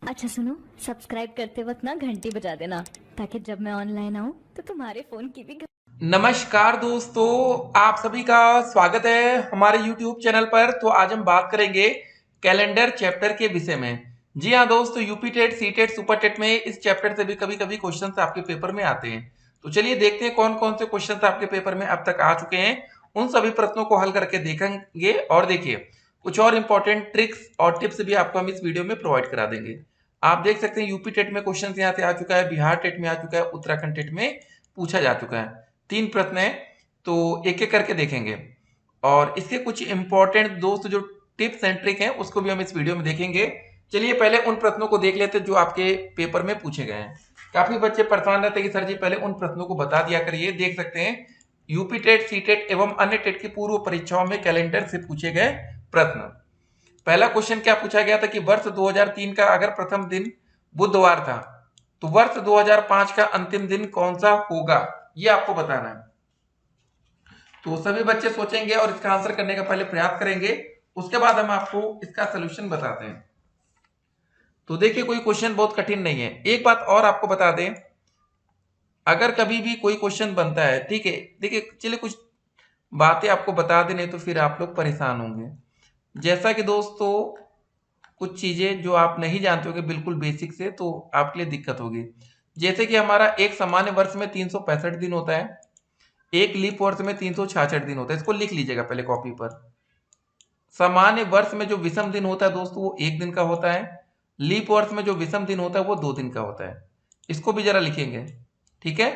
अच्छा सुनो, सब्सक्राइब करते वक्त ना घंटी बजा देना ताकि जब मैं ऑनलाइन आऊँ तो तुम्हारे फोन की भी नमस्कार दोस्तों, आप सभी का स्वागत है हमारे YouTube चैनल पर। तो आज हम बात करेंगे कैलेंडर चैप्टर के विषय में। जी हाँ दोस्तों, UP TET, C TET, super TET में इस चैप्टर से भी कभी कभी क्वेश्चंस आपके पेपर में आते हैं। तो चलिए देखते हैं कौन कौन से क्वेश्चंस आपके पेपर में अब तक आ चुके हैं। उन सभी प्रश्नों को हल करके देखेंगे और देखिए कुछ और इंपॉर्टेंट ट्रिक्स और टिप्स भी आपको हम इस वीडियो में प्रोवाइड करा देंगे। आप देख सकते हैं यूपी टेट में क्वेश्चन यहाँ से आ चुका है, बिहार टेट में आ चुका है, उत्तराखंड टेट में पूछा जा चुका है। 3 प्रश्न है, तो एक एक करके देखेंगे और इसके कुछ इंपॉर्टेंट दोस्त जो टिप्स एंड ट्रिक हैं उसको भी हम इस वीडियो में देखेंगे। चलिए पहले उन प्रश्नों को देख लेते हैं जो आपके पेपर में पूछे गए हैं। काफी बच्चे परेशान रहते हैं कि सर जी पहले उन प्रश्नों को बता दिया करिए। देख सकते हैं यूपी टेट, सी टेट एवं अन्य टेट की पूर्व परीक्षाओं में कैलेंडर से पूछे गए प्रश्न। पहला क्वेश्चन क्या पूछा गया था कि वर्ष 2003 का अगर प्रथम दिन बुधवार था तो वर्ष 2005 का अंतिम दिन कौन सा होगा, ये आपको बताना है। तो सभी बच्चे सोचेंगे और इसका आंसर करने का पहले प्रयास करेंगे, उसके बाद हम आपको इसका सोल्यूशन बताते हैं। तो देखिए कोई क्वेश्चन बहुत कठिन नहीं है। एक बात और आपको बता दें, अगर कभी भी कोई क्वेश्चन बनता है, ठीक है, देखिए चलिए कुछ बातें आपको बता दें, नहीं तो फिर आप लोग परेशान होंगे। जैसा कि दोस्तों कुछ चीजें जो आप नहीं जानते होंगे बिल्कुल बेसिक से, तो आपके लिए दिक्कत होगी। जैसे कि हमारा एक सामान्य वर्ष में 365 दिन होता है, एक लीप वर्ष में 366 दिन होता है। इसको लिख लीजिएगा पहले कॉपी पर। सामान्य वर्ष में जो विषम दिन होता है दोस्तों वो 1 दिन का होता है। लीप वर्ष में जो विषम दिन होता है वो 2 दिन का होता है। इसको भी जरा लिखेंगे, ठीक है।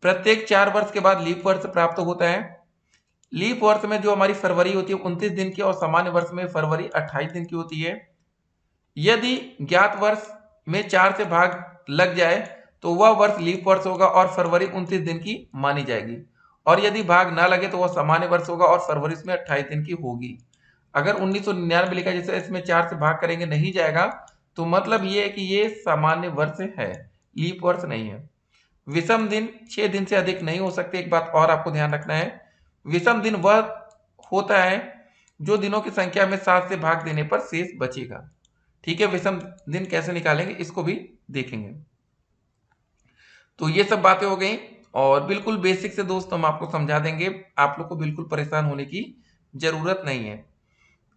प्रत्येक 4 वर्ष के बाद लीप वर्ष प्राप्त होता है। लीप वर्ष में जो हमारी फरवरी होती है 29 दिन की और सामान्य वर्ष में फरवरी 28 दिन की होती है। यदि ज्ञात वर्ष में 4 से भाग लग जाए तो वह वर्ष लीप वर्ष होगा और फरवरी 29 दिन की मानी जाएगी। और यदि भाग ना लगे तो वह सामान्य वर्ष होगा और फरवरी इसमें 28 दिन की होगी। अगर 1999 लिखा जैसे इसमें 4 से भाग करेंगे नहीं जाएगा, तो मतलब ये है कि ये सामान्य वर्ष है, लीप वर्ष नहीं है। विषम दिन 6 दिन से अधिक नहीं हो सकते। एक बात और आपको ध्यान रखना है, विषम दिन वह होता है जो दिनों की संख्या में 7 से भाग देने पर शेष बचेगा। ठीक है, विषम दिन कैसे निकालेंगे इसको भी देखेंगे। तो ये सब बातें हो गई और बिल्कुल बेसिक से दोस्त हम आपको समझा देंगे, आप लोग को बिल्कुल परेशान होने की जरूरत नहीं है।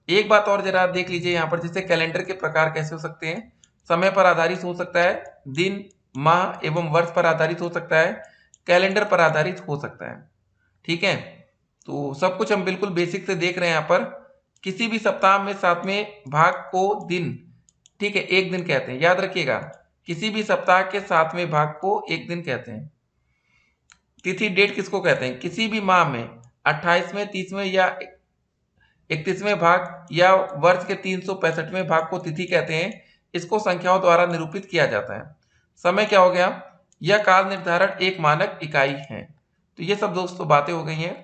एक बात और जरा देख लीजिए यहाँ पर, जैसे कैलेंडर के प्रकार कैसे हो सकते हैं। समय पर आधारित हो सकता है, दिन, माह एवं वर्ष पर आधारित हो सकता है, कैलेंडर पर आधारित हो सकता है। ठीक है, तो सब कुछ हम बिल्कुल बेसिक से देख रहे हैं यहाँ पर। किसी भी सप्ताह में 7वें भाग को दिन, ठीक है, एक दिन कहते हैं, याद रखिएगा। किसी भी सप्ताह के 7वें भाग को एक दिन कहते हैं। तिथि, डेट किसको कहते हैं, किसी भी माह में 28वें, 30वें या 31वें भाग या वर्ष के 365वें भाग को तिथि कहते हैं। इसको संख्याओं द्वारा निरूपित किया जाता है। समय क्या हो गया, यह काल निर्धारण एक मानक इकाई है। तो ये सब दोस्तों बातें हो गई हैं।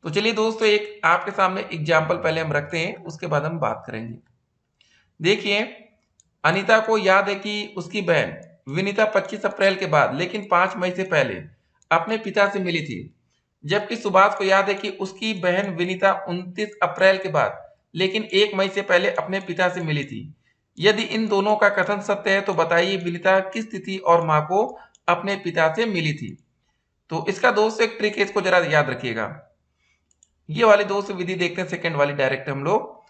तो चलिए दोस्तों एक आपके सामने एग्जाम्पल पहले हम रखते हैं, उसके बाद हम बात करेंगे। देखिए, अनीता को याद है कि उसकी बहन विनीता 25 अप्रैल के बाद लेकिन 5 मई से पहले अपने पिता से मिली थी, जबकि सुभाष को याद है कि उसकी बहन विनीता 29 अप्रैल के बाद लेकिन 1 मई से पहले अपने पिता से मिली थी। यदि इन दोनों का कथन सत्य है तो बताइए विनीता किस तिथि और माह को अपने पिता से मिली थी। तो इसका दोस्त एक ट्रिक है, इसको जरा याद रखिएगा। ये वाली दोस्त विधि देखते हैं, सेकंड वाली डायरेक्ट हम लोग।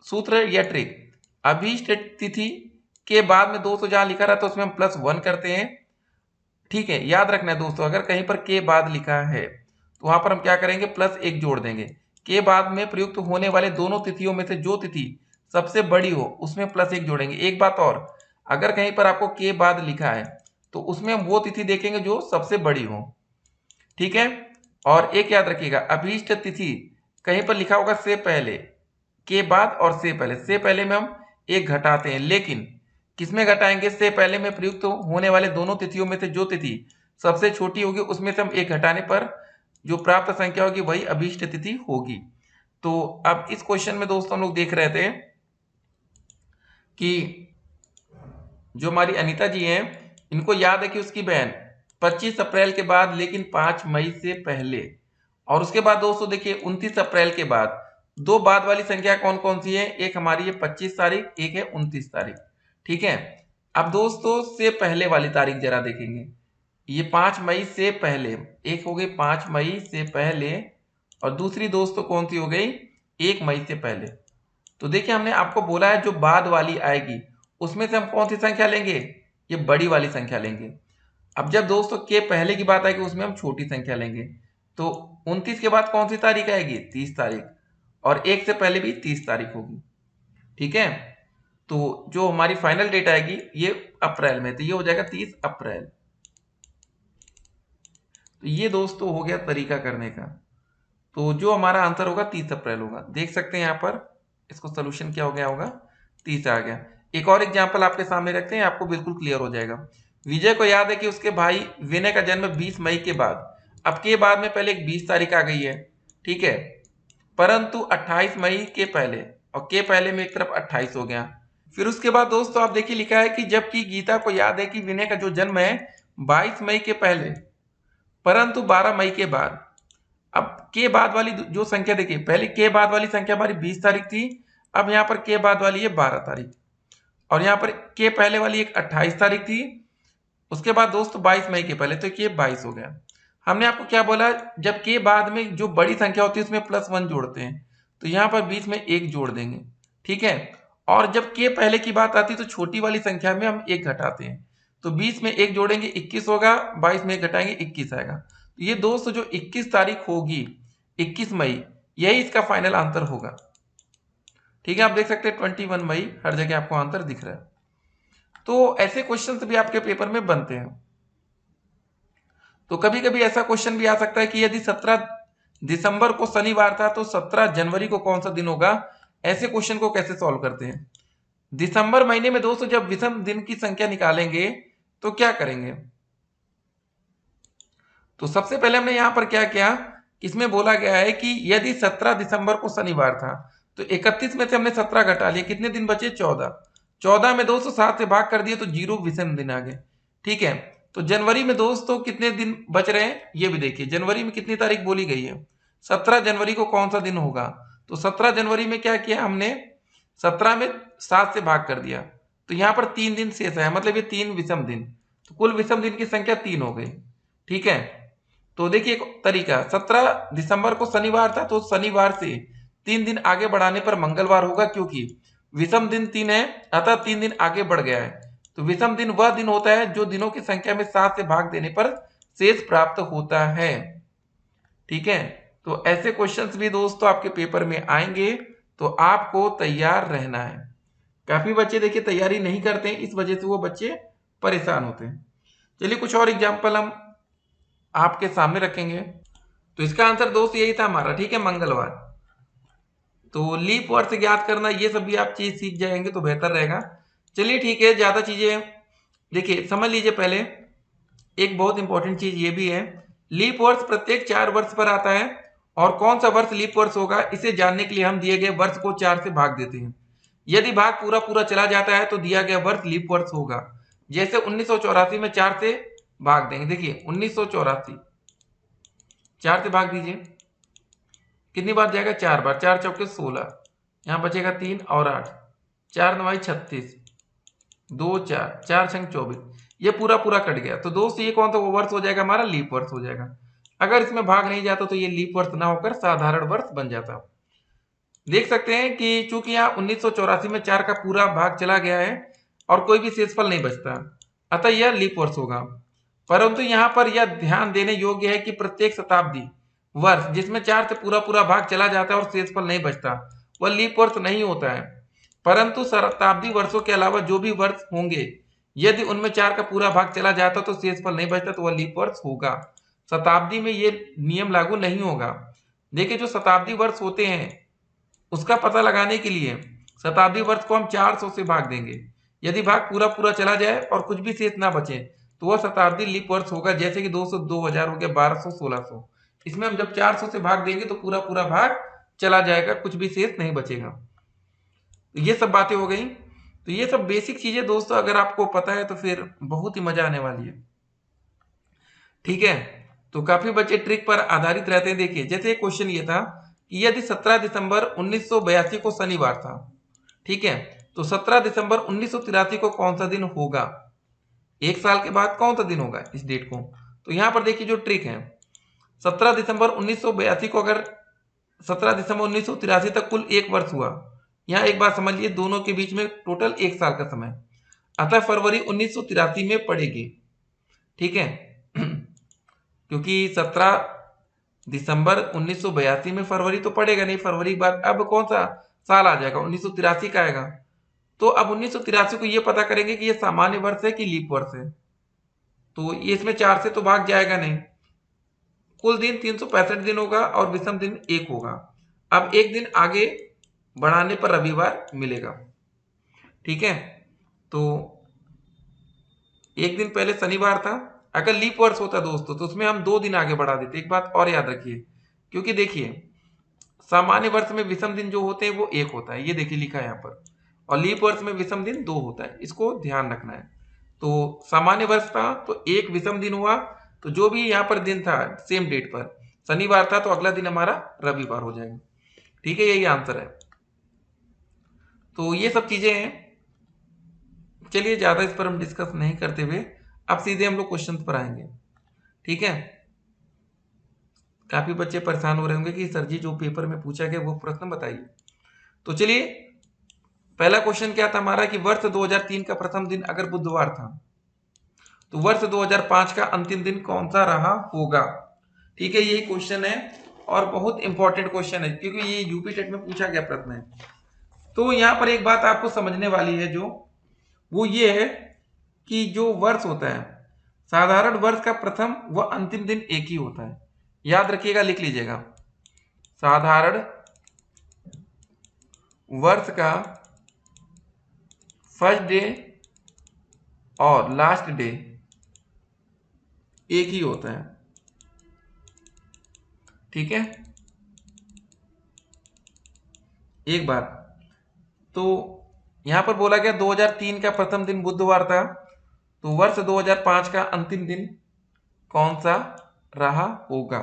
सूत्र या ट्रिक, अभीष्ट तिथि के बाद में दोस्तों जहां लिखा रहता है उसमें हम +1 करते हैं। ठीक है, याद रखना है दोस्तों, अगर कहीं पर के बाद लिखा है तो वहां पर हम क्या करेंगे, +1 जोड़ देंगे। के बाद में प्रयुक्त होने वाले दोनों तिथियों में से जो तिथि सबसे बड़ी हो उसमें +1 जोड़ेंगे। एक बात और, अगर कहीं पर आपको के बाद लिखा है तो उसमें हम वो तिथि देखेंगे जो सबसे बड़ी हो। ठीक है, और एक याद रखिएगा, अभीष्ट तिथि कहीं पर लिखा होगा से पहले, के बाद और से पहले में हम एक घटाते हैं, लेकिन किसमें घटाएंगे, से पहले में प्रयुक्त होने वाले दोनों तिथियों में से जो तिथि सबसे छोटी होगी उसमें से हम एक घटाने पर जो प्राप्त संख्या होगी वही अभीष्ट तिथि होगी। तो अब इस क्वेश्चन में दोस्तों हम लोग देख रहे थे कि जो हमारी अनीता जी हैं, इनको याद है कि उसकी बहन 25 अप्रैल के बाद लेकिन 5 मई से पहले, और उसके बाद दोस्तों देखिए 29 अप्रैल के बाद दो बाद वाली संख्या कौन कौन सी है, एक हमारी है 25 तारीख, एक है 29 तारीख। ठीक है, अब दोस्तों से पहले वाली तारीख जरा देखेंगे, ये 5 मई से पहले, एक हो गई 5 मई से पहले और दूसरी दोस्तों कौन सी हो गई 1 मई से पहले। तो देखिए हमने आपको बोला है जो बाद वाली आएगी उसमें से हम कौन सी संख्या लेंगे, ये बड़ी वाली संख्या लेंगे। अब जब दोस्तों के पहले की बात आएगी उसमें हम छोटी संख्या लेंगे। तो 29 के बाद कौन सी तारीख आएगी 30 तारीख, और 1 से पहले भी 30 तारीख होगी। ठीक है, तो जो हमारी फाइनल डेट आएगी ये अप्रैल में, तो ये हो जाएगा 30 अप्रैल। तो ये दोस्तों हो गया तरीका करने का। तो जो हमारा आंसर होगा 30 अप्रैल होगा। देख सकते हैं यहाँ पर इसको सोल्यूशन क्या हो गया होगा 30 आ गया। एक और एग्जांपल आपके सामने रखते हैं, आपको बिल्कुल क्लियर हो जाएगा। विजय को याद है कि उसके भाई विनय का जन्म 20 मई के बाद, अब के बाद में पहले एक 20 तारीख आ गई है, ठीक है, परंतु 28 मई के पहले, और के पहले में एक तरफ 28 हो गया। फिर उसके बाद दोस्तों आप देखिए लिखा है कि जबकि गीता को याद है कि विनय का जो जन्म है 22 मई के पहले परंतु 12 मई के बाद। अब के बाद वाली जो संख्या देखिए, पहले के बाद वाली संख्या हमारी 20 तारीख थी, अब यहाँ पर के बाद वाली है 12 तारीख, और यहाँ पर के पहले वाली एक 28 तारीख थी, उसके बाद दोस्तों 22 मई के पहले, तो ये 22 हो गया। हमने आपको क्या बोला, जब के बाद में जो बड़ी संख्या होती है उसमें +1 जोड़ते हैं, तो यहाँ पर बीच में 1 जोड़ देंगे, ठीक है। और जब के पहले की बात आती है तो छोटी वाली संख्या में हम 1 घटाते हैं, तो 20 में 1 जोड़ेंगे 21 होगा, 22 में 1 घटाएंगे 21 आएगा। तो ये दोस्तों जो 21 तारीख होगी 21 मई, यही इसका फाइनल आंसर होगा। ठीक है, आप देख सकते हैं 21 मई हर जगह आपको आंसर दिख रहा है। तो ऐसे क्वेश्चंस भी आपके पेपर में बनते हैं। तो कभी कभी ऐसा क्वेश्चन भी आ सकता है कि यदि 17 दिसंबर को शनिवार था तो 17 जनवरी को कौन सा दिन होगा। ऐसे क्वेश्चन को कैसे सॉल्व करते हैं, दिसंबर महीने में दोस्तों जब विषम दिन की संख्या निकालेंगे तो क्या करेंगे। तो सबसे पहले हमने यहां पर क्या किया, इसमें बोला गया है कि यदि 17 दिसंबर को शनिवार था तो 31 में से हमने 17 घटा लिए, कितने दिन बचे 14। 14 में दोस्तों 7 से भाग कर दिए तो 0 विषम दिन आ गए, ठीक है। तो जनवरी में दोस्तों कितने दिन बच रहे हैं ये भी देखिए, जनवरी में कितनी तारीख बोली गई है 17 जनवरी को कौन सा दिन होगा। तो 17 जनवरी में क्या किया हमने, 17 में 7 से भाग कर दिया, तो यहाँ पर 3 दिन शेष है, मतलब ये 3 विषम दिन, तो कुल विषम दिन की संख्या 3 हो गई, ठीक है। तो देखिए एक तरीका, 17 दिसंबर को शनिवार था तो शनिवार से 3 दिन आगे बढ़ाने पर मंगलवार होगा, क्योंकि विषम दिन 3 है, अतः 3 दिन आगे बढ़ गया है। तो विषम दिन वह दिन होता है जो दिनों की संख्या में 7 से भाग देने पर शेष प्राप्त होता है, ठीक है। तो ऐसे क्वेश्चंस भी दोस्तों आपके पेपर में आएंगे, तो आपको तैयार रहना है। काफी बच्चे देखिए तैयारी नहीं करते हैं, इस वजह से वो बच्चे परेशान होते हैं। चलिए कुछ और एग्जाम्पल हम आपके सामने रखेंगे। तो इसका आंसर दोस्त यही था हमारा, ठीक है, मंगलवार। तो लीप वर्ष ज्ञात करना, ये सब भी आप चीज सीख जाएंगे तो बेहतर रहेगा। चलिए ठीक है, ज्यादा चीजें देखिए समझ लीजिए। पहले एक बहुत इंपॉर्टेंट चीज ये भी है, लीप वर्ष प्रत्येक 4 वर्ष पर आता है, और कौन सा वर्ष लीप वर्ष होगा इसे जानने के लिए हम दिए गए वर्ष को 4 से भाग देते हैं। यदि भाग पूरा पूरा चला जाता है तो दिया गया वर्ष लीप वर्ष होगा। जैसे 1984 में 4 से भाग देंगे, देखिए 1984 4 से भाग दीजिए, कितनी बार जाएगा 4 बार, 4 चौके 16, यहाँ बचेगा 3 और 8, 4 9 36, 2 4, 4 छंग 24, ये पूरा पूरा कट गया। तो दोस्त ये कौन सा वो वर्ष हो जाएगा, हमारा लीप वर्ष हो जाएगा। अगर इसमें भाग नहीं जाता तो ये लीप वर्ष ना होकर साधारण वर्ष बन जाता। देख सकते हैं कि चूंकि यहाँ 1984 में 4 का पूरा भाग चला गया है और कोई भी शेषफल नहीं बचता, अतः यह लीप वर्ष होगा। परंतु यहाँ पर यह ध्यान देने योग्य है कि प्रत्येक शताब्दी वर्ष जिसमें 4 से पूरा पूरा भाग चला जाता है और शेषफल नहीं बचता वह लीप वर्ष नहीं होता है। परंतु शताब्दी वर्षों के अलावा जो भी वर्ष होंगे यदि उनमें 4 का पूरा भाग चला जाता तो शेषफल नहीं बचता तो वह लीप वर्ष होगा। शताब्दी में ये नियम लागू नहीं होगा। देखिए जो शताब्दी वर्ष होते हैं उसका पता लगाने के लिए शताब्दी वर्ष को हम 400 से भाग देंगे। यदि भाग पूरा पूरा चला जाए और कुछ भी शेष ना बचे तो वह शताब्दी लीप वर्ष होगा। जैसे कि 200 2000 हो गया, 1200 1600, इसमें हम जब 400 से भाग देंगे तो पूरा पूरा भाग चला जाएगा, कुछ भी शेष नहीं बचेगा। तो ये सब बातें हो गई। तो ये सब बेसिक चीजें दोस्तों अगर आपको पता है तो फिर बहुत ही मजा आने वाली है, ठीक है। तो काफी बच्चे ट्रिक पर आधारित रहते हैं। देखिए जैसे क्वेश्चन ये था कि यदि 17 दिसंबर 1982 को शनिवार था, ठीक है, तो 17 दिसंबर 1983 को कौन सा दिन होगा, एक साल के बाद कौन सा दिन होगा इस डेट को। तो यहां पर देखिए जो ट्रिक है, 17 दिसंबर 1982 को अगर 17 दिसंबर 1983 तक कुल एक वर्ष हुआ, यहाँ एक बात समझिए, दोनों के बीच में टोटल एक साल का समय, अतः फरवरी 1983 में पड़ेगी, ठीक है। क्योंकि 17 दिसंबर 1982 में फरवरी तो पड़ेगा नहीं, फरवरी के बाद अब कौन सा साल आ जाएगा, 1983 का आएगा। तो अब 1983 को ये पता करेंगे कि ये सामान्य वर्ष है कि लीप वर्ष है। तो ये इसमें 4 से तो भाग जाएगा नहीं, कुल दिन 365 दिन होगा और विषम दिन 1 होगा। अब एक दिन आगे बढ़ाने पर रविवार मिलेगा, ठीक है। तो एक दिन पहले शनिवार था, अगर लीप वर्ष होता दोस्तों तो उसमें हम 2 दिन आगे बढ़ा देते। एक बात और याद रखिए, क्योंकि देखिए सामान्य वर्ष में विषम दिन जो होते हैं वो 1 होता है, ये देखिए लिखा है यहाँ पर, और लीप वर्ष में विषम दिन 2 होता है, इसको ध्यान रखना है। तो सामान्य वर्ष था तो एक विषम दिन हुआ, तो जो भी यहाँ पर दिन था सेम डेट पर शनिवार था तो अगला दिन हमारा रविवार हो जाएगा, ठीक है, यही आंसर है। तो ये सब चीजें हैं, चलिए ज्यादा इस पर हम डिस्कस नहीं करते हुए अब सीधे हम लोग क्वेश्चन पर आएंगे, ठीक है। काफी बच्चे परेशान हो रहे होंगे कि सर जी जो पेपर में पूछा गया वो प्रश्न बताइए। तो चलिए पहला क्वेश्चन क्या था हमारा कि वर्ष 2003 का प्रथम दिन अगर बुधवार था तो वर्ष 2005 का अंतिम दिन कौन सा रहा होगा, ठीक है, यही क्वेश्चन है और बहुत इंपॉर्टेंट क्वेश्चन है क्योंकि ये यूपी टेट में पूछा गया प्रश्न है। तो यहां पर एक बात आपको समझने वाली है जो वो ये है कि जो वर्ष होता है साधारण वर्ष का प्रथम व अंतिम दिन एक ही होता है, याद रखिएगा, लिख लीजिएगा, साधारण वर्ष का फर्स्ट डे और लास्ट डे एक ही होता है, ठीक है। एक बार तो यहां पर बोला गया 2003 का प्रथम दिन बुधवार था, तो वर्ष 2005 का अंतिम दिन कौन सा रहा होगा।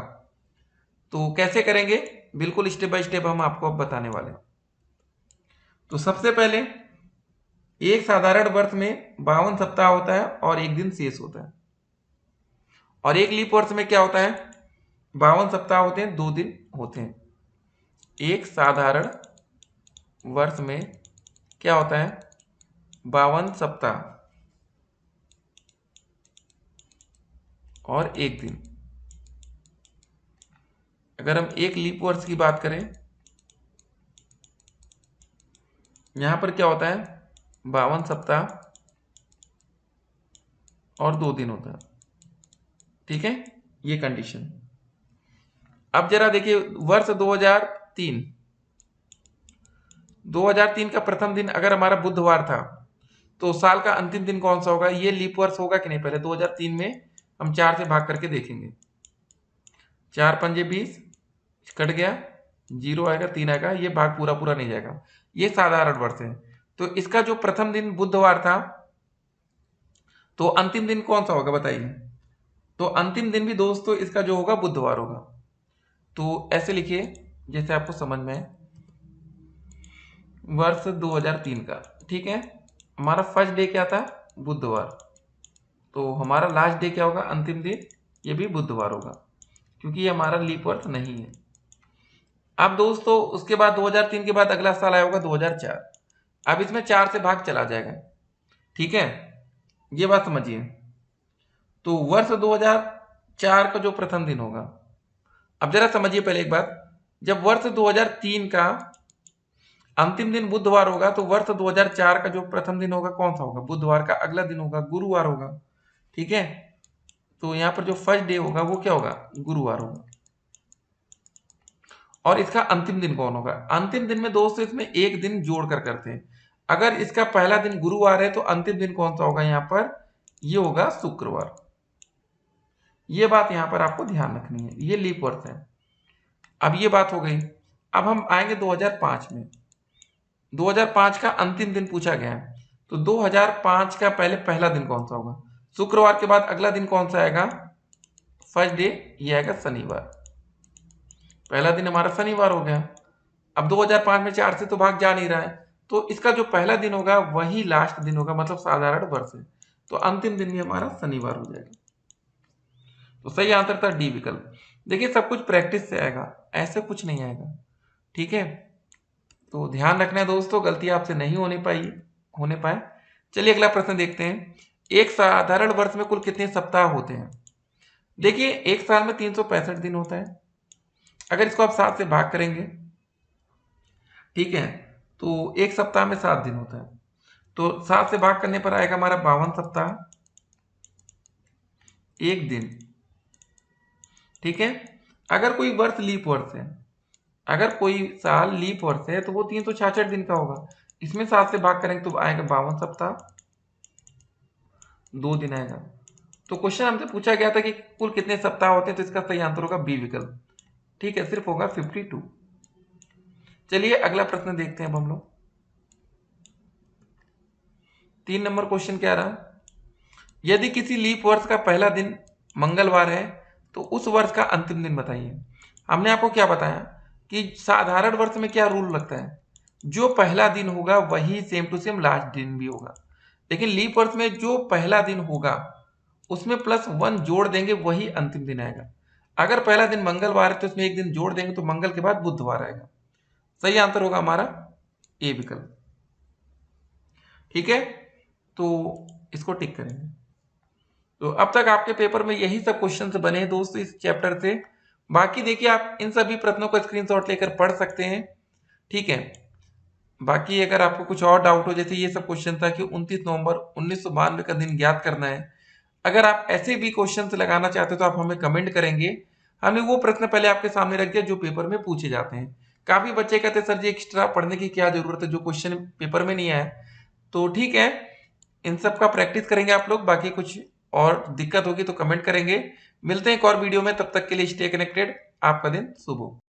तो कैसे करेंगे, बिल्कुल स्टेप बाय स्टेप हम आपको अब बताने वाले हैं। तो सबसे पहले एक साधारण वर्ष में 52 सप्ताह होता है और एक दिन शेष होता है, और एक लीप वर्ष में क्या होता है, 52 सप्ताह होते हैं, 2 दिन होते हैं। एक साधारण वर्ष में क्या होता है, 52 सप्ताह और एक दिन। अगर हम एक लीप वर्ष की बात करें, यहां पर क्या होता है, 52 सप्ताह और 2 दिन होता है, ठीक है, ये कंडीशन। अब जरा देखिए वर्ष 2003 का प्रथम दिन अगर हमारा बुधवार था तो साल का अंतिम दिन कौन सा होगा, ये लीप वर्ष होगा कि नहीं, पहले 2003 में हम 4 से भाग करके देखेंगे, 4 पंजे 20 कट गया, 0 आएगा, 3 आएगा, ये भाग पूरा पूरा नहीं जाएगा, ये साधारण वर्ष है। तो इसका जो प्रथम दिन बुधवार था तो अंतिम दिन कौन सा होगा बताइए, तो अंतिम दिन भी दोस्तों इसका जो होगा बुधवार होगा। तो ऐसे लिखिए जैसे आपको समझ में है, वर्ष 2003 का, ठीक है, हमारा फर्स्ट डे क्या था, बुधवार, तो हमारा लास्ट डे क्या होगा, अंतिम दिन, ये भी बुधवार होगा क्योंकि ये हमारा लीप वर्ष नहीं है। अब दोस्तों उसके बाद 2003 के बाद अगला साल आया होगा 2004, अब इसमें 4 से भाग चला जाएगा, ठीक है, ये बात समझिए। तो वर्ष 2004 का जो प्रथम दिन होगा, अब जरा समझिए पहले एक बात, जब वर्ष 2003 का अंतिम दिन बुधवार होगा तो वर्ष 2004 का जो प्रथम दिन होगा कौन सा होगा, बुधवार का अगला दिन होगा, गुरुवार होगा, ठीक है। तो यहां पर जो फर्स्ट डे होगा वो क्या होगा, गुरुवार होगा। और इसका अंतिम दिन कौन होगा, अंतिम दिन में दोस्तों इसमें एक दिन जोड़कर करते हैं, अगर इसका पहला दिन गुरुवार है तो अंतिम दिन कौन सा होगा, यहां पर ये होगा शुक्रवार। ये बात यहां पर आपको ध्यान रखनी है, ये लीप वर्ष है। अब ये बात हो गई, अब हम आएंगे 2005 में, 2005 का अंतिम दिन पूछा गया है, तो 2005 का पहले पहला दिन कौन सा होगा, शुक्रवार के बाद अगला दिन कौन सा आएगा, फर्स्ट डे, ये आएगा शनिवार, पहला दिन हमारा शनिवार हो गया। अब 2005 में 4 से तो भाग जा नहीं रहा है, तो इसका जो पहला दिन होगा वही लास्ट दिन होगा, मतलब साधारण वर्ष है, तो अंतिम दिन भी हमारा शनिवार हो जाएगा। तो सही आंसर था डी विकल्प। देखिए सब कुछ प्रैक्टिस से आएगा, ऐसे कुछ नहीं आएगा, ठीक है। तो ध्यान रखना है दोस्तों, गलती आपसे नहीं होने पाए। चलिए अगला प्रश्न देखते हैं। एक साधारण वर्ष में कुल कितने सप्ताह होते हैं? देखिए एक साल में 365 दिन होता है। अगर इसको आप 7 से भाग करेंगे, ठीक है, तो एक सप्ताह में 7 दिन होता है, तो 7 से भाग करने पर आएगा हमारा 52 सप्ताह, एक दिन, ठीक है। अगर कोई वर्ष लीप वर्ष है, अगर कोई साल लीप वर्ष है तो वो 366 दिन का होगा। इसमें 7 से भाग करेंगे तो आएगा 52 सप्ताह, 2 दिन आएगा। तो क्वेश्चन हमसे पूछा गया था कि कुल कितने सप्ताह होते हैं, तो इसका सही आंसर होगा बी विकल्प, ठीक है, सिर्फ होगा 52। चलिए अगला प्रश्न देखते हैं अब हम लोग। 3 नंबर क्वेश्चन क्या रहा, यदि किसी लीप वर्ष का पहला दिन मंगलवार है तो उस वर्ष का अंतिम दिन बताइए। हमने आपको क्या बताया कि साधारण वर्ष में क्या रूल लगता है, जो पहला दिन होगा वही सेम टू सेम लास्ट दिन भी होगा, लेकिन लीप वर्ष में जो पहला दिन होगा उसमें +1 जोड़ देंगे, वही अंतिम दिन आएगा। अगर पहला दिन मंगलवार है तो उसमें एक दिन जोड़ देंगे तो मंगल के बाद बुधवार आएगा। सही आंसर होगा हमारा ए विकल्प, ठीक है। तो इसको टिक करेंगे। तो अब तक आपके पेपर में यही सब क्वेश्चंस बने हैं दोस्तों इस चैप्टर से। बाकी देखिए आप इन सभी प्रश्नों का स्क्रीनशॉट लेकर पढ़ सकते हैं, ठीक है। बाकी अगर आपको कुछ और डाउट हो, जैसे ये सब क्वेश्चन था कि 29 नवंबर 1992 का दिन ज्ञात करना है, अगर आप ऐसे भी क्वेश्चंस लगाना चाहते हो तो आप हमें कमेंट करेंगे। हमने वो प्रश्न पहले आपके सामने रख दिया जो पेपर में पूछे जाते हैं। काफी बच्चे कहते हैं सर जी एक्स्ट्रा पढ़ने की क्या जरूरत है, जो क्वेश्चन पेपर में नहीं आया। तो ठीक है, इन सब का प्रैक्टिस करेंगे आप लोग। बाकी कुछ और दिक्कत होगी तो कमेंट करेंगे। मिलते हैं एक और वीडियो में, तब तक के लिए स्टे कनेक्टेड। आपका दिन शुभ हो।